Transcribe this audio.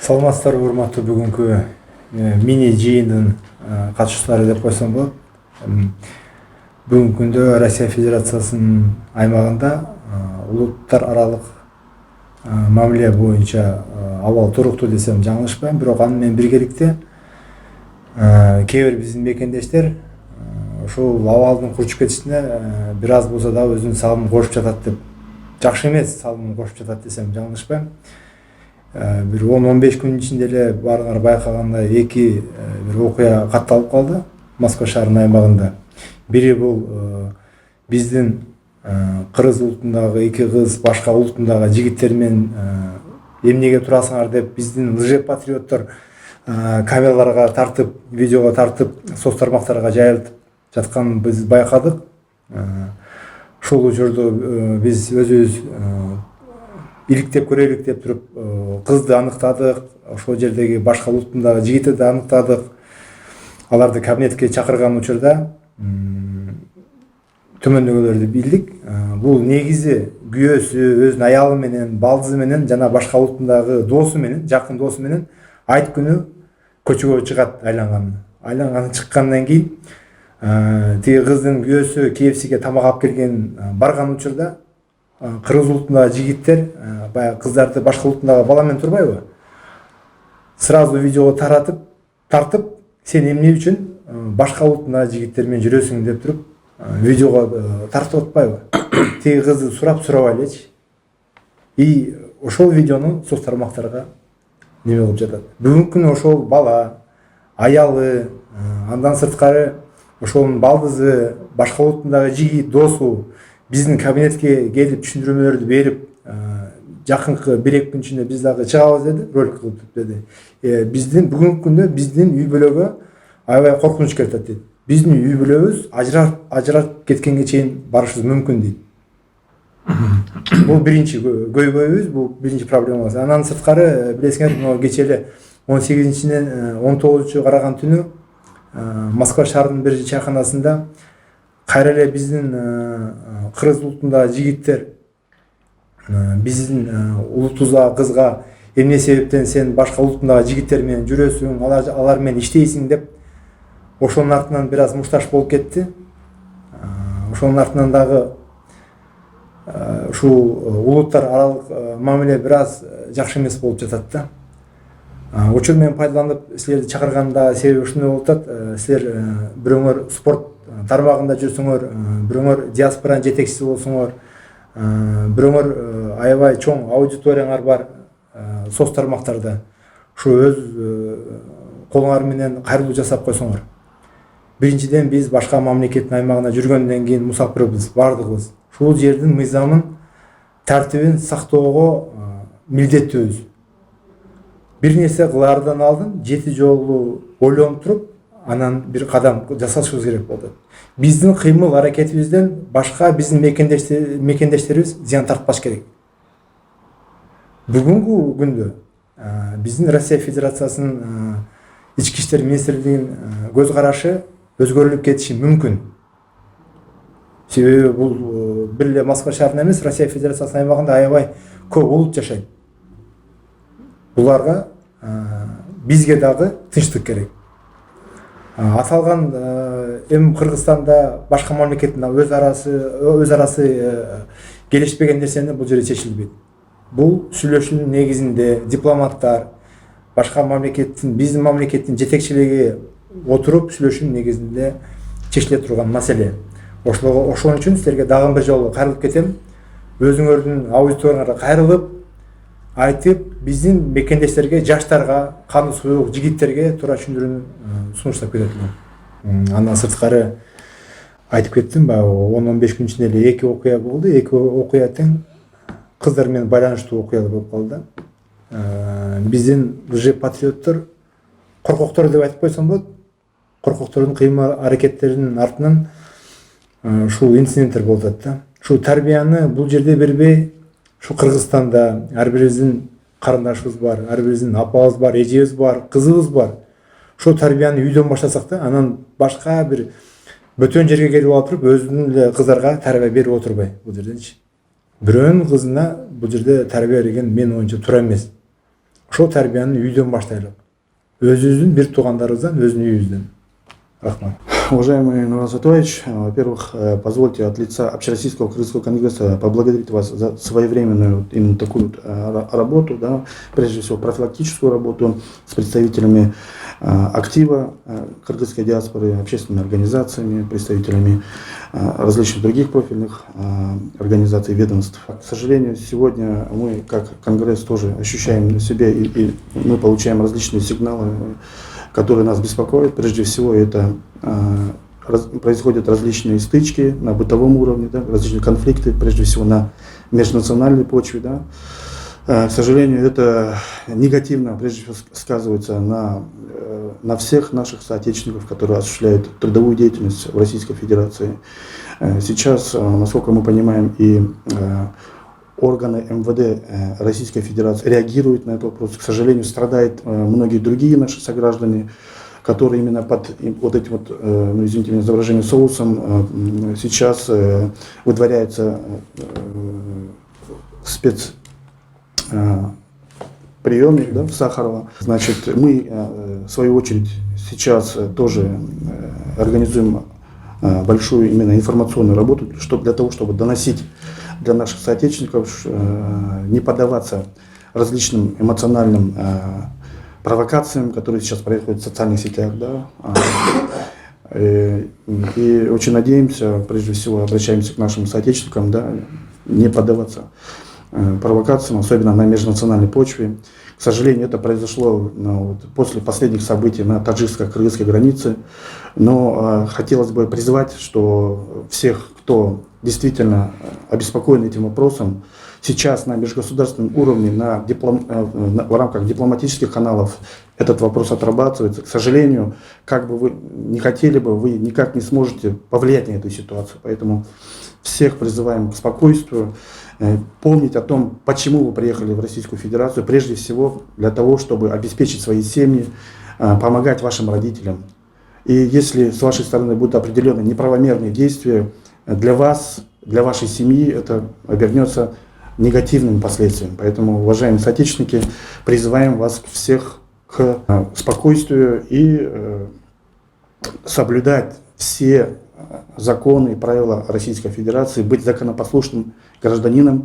Саламатсыздарбы урматтуу бүгүнкү мини жыйындын катышуучулары деп койсом болот. Бүгүнкү күндө Россия Федерациясынын аймагында улуттар аралык мамиле боюнча абал туруктуу десем жаңылышпайм, бирок аны менен биргеликте кээ бир биздин мекендештер ушул абалдын курчуп кетишине бир аз болсо да өзүнүн салымын кошуп жатат деп, жакшы эмес салымын кошуп жатат десем жаңылышпайм. Bir 10-15 күн içinde эле баарыңар байкагандай эки бир окуя катталып калды Москва шаарынын аймагында. Бири бул биздин кыргыз улутундагы эки кыз башка улутундагы жигиттер менен эмнеге турасыңар деп биздин лжепатриоттор камераларга тартып, видеого тартып, соц тармактарга жайылтып жатканын биз байкадык. Ушул учурду биз өзүбүз иликтеп көрөлүк деп туруп кызды аныктадык, ошол жердеги башка улуттундагы жигиттерди аныктадык. Аларды кабинетке чакырган учурда төмөндөгүлөрдү билдик. Бул негизи күйөөсү өзүнүн аялы менен, балдызы менен жана башка улуттундагы досу менен, жакын досу менен айт күнү көчөгө чыгат айланганы чыккандан кийин тиги кыздын күйөөсү KFCге тамак алып келген барган учурда кыргыз улутундагы жигиттер баягы кыздарды башка улуттундагы бала менен турбайбы? Сразу видеого тартып, сен эмне үчүн башка улуттундагы жигиттер менен жүрөсүң деп туруп видеого тартып атпайбы? Тиги кызды сурабай элечи. И ошол видеону соц тармактарга неме болуп жатат. Бүгүнкү күнү ошол бала, аялы, андан сырткары ошонун балдызы, башка улуттундагы жигит, досу биздин кабинетке келип түшүндүрмөлөрдү берип, жакынкы 1-2 күн ичинде биз дагы чыгабыз деди, ролик кылып деди. Биздин бүгүнкү күндө биздин үй бүлөгө аябай коркунуч келтет дейт. Биздин үй бүлөбүз ажырап кеткенге чейин барышыбыз мүмкүн дейт. Бул биринчи көйгөйүбүз, бул биринчи проблемабыз. Андан сырткары билесиңер, могу кечээ эле 18-нен 19 караган түнү Москва шаарынын бир чайканасында кайра эле биздин кыргыз улутундагы жигиттер биздин улутубузга кызга эмне себептен сен башка улуттундагы жигиттер менен жүрөсүң, алар менен иштейсиң деп ошонун артынан бир аз мушташ болуп кетти. Ошонун артынан дагы ушул улуттар аралык мамиле бир аз жакшы эмес болуп жатат да. Учур менен пайдаланып силерди чакырганда себеби ушундай болуп атат. Силер бирөөңөр спорт тармагында жүрсөңөр, бирөөңөр диаспоранын жетекчиси болсоңор, бирөөңөр аябай чоң аудиторияңар бар соц тармактарда. Ушу өз колуңар менен кайрылуу жасап койсоңор. Биринчиден биз башка мамлекеттин аймагына жүргөндөн кийин мусафирбиз, бардыгыбыз. Ушул жердин мыйзамын, тартибин сактоого милдеттүүбүз. Бир нерсе кылаардан алдын 7 жолу ойлонуп туруп, анан бир кадам жасашыбыз керек болду. Биздин кыймыл аракетибизден башка биздин мекендештерибиз зыян тартпаш керек. Бүгүнкү күндө биздин Россия Федерациясынын ички иштер министрлигинин көз карашы өзгөрүлүп кетиши мүмкүн. Себеби бул бир эле Москва шаарында эмес, Россия Федерациясынын аймагында аябай көп улут жашайт. Буларга бизге дагы тынчтык керек. Аталган эми Кыргызстанда башка мамлекеттин өз арасы келишпеген нерсени бул жерде чечилбейт. Бул сүйлөшүүнүн негизинде дипломаттар, башка мамлекеттин, биздин мамлекеттин жетекчилиги отуруп сүйлөшүүнүн негизинде чечиле турган маселе. Ошон үчүн силерге дагы бир жолу кайрылып кетем. Өзүңөрдүн аудиторияңарга кайрылып айтып, биздин мекендештерге, жаштарга, каны суюк жигиттерге туура түшүндүрүүнү сунуштап кетет. Андан сырткары айтып кеттим, баягы 10-15 күн ичинде эле эки окуя болду. Эки окуя тең кыздар менен байланыштуу окуялар болуп калды. Биздин лжепатриоттор, коркоктор деп айтып койсом болот. Коркоктордун кыймыл аракеттеринин артынан ушул инциденттер болуп атат да. Ушул тарбияны бул жерде бербей, шу Кыргызстанда ар бирибиздин карындашыбыз бар, ар бирибиздин апабыз бар, эжебиз бар, кызыбыз бар. Ошол тарбияны үйдөн баштасак да, анан башка бир бөтөн жерге келип алып туруп, өзүнүн эле кыздарга тарбия берип отурбай бул жерденчи. Бирөөнүн кызына бул жерде тарбия берген мен оюнча туура эмес. ошол тарбияны үйдөн баштайлык. Өзүбүздүн бир туугандарыбыздан, өзүнүн үйүбүздөн. Рахмат. Уважаемый Нурлан Сатович, во-первых, позвольте от лица Общероссийского Кыргызского конгресса поблагодарить вас за своевременную именно такую работу, да, прежде всего профилактическую работу с представителями актива кыргызской диаспоры, общественными организациями, представителями различных других профильных организаций, ведомств. К сожалению, сегодня мы, как Конгресс, тоже ощущаем на себе и мы получаем различные сигналы, которые нас беспокоят. Прежде всего, это происходят различные стычки на бытовом уровне, да, различные конфликты, прежде всего на межнациональной почве. Да. К сожалению, это негативно, прежде всего, сказывается на всех наших соотечественников, которые осуществляют трудовую деятельность в Российской Федерации. Сейчас, насколько мы понимаем, и органы МВД Российской Федерации реагируют на этот вопрос. К сожалению, страдают многие другие наши сограждане, которые именно под вот этим вот, ну, извините меня за выражение, соусом сейчас выдворяется спецприемник, да, в Сахарово. Значит, мы, в свою очередь, сейчас тоже организуем большую именно информационную работу, для того, чтобы доносить для наших соотечественников, не поддаваться различным эмоциональным провокациям, которые сейчас происходят в социальных сетях. Да. И очень надеемся, прежде всего обращаемся к нашим соотечественникам, да, не поддаваться провокациям, особенно на межнациональной почве. К сожалению, это произошло после последних событий на таджикско-кыргызской границе. Но хотелось бы призвать, что всех, кто действительно обеспокоен этим вопросом, сейчас на межгосударственном уровне, в рамках дипломатических каналов этот вопрос отрабатывается. К сожалению, как бы вы не хотели бы, вы никак не сможете повлиять на эту ситуацию. Поэтому всех призываем к спокойствию, помнить о том, почему вы приехали в Российскую Федерацию, прежде всего для того, чтобы обеспечить свои семьи, помогать вашим родителям. И если с вашей стороны будут определенные неправомерные действия, для вас, для вашей семьи это обернется негативными последствиями. Поэтому, уважаемые соотечественники, призываем вас всех к спокойствию и соблюдать все законы и правила Российской Федерации, быть законопослушным гражданином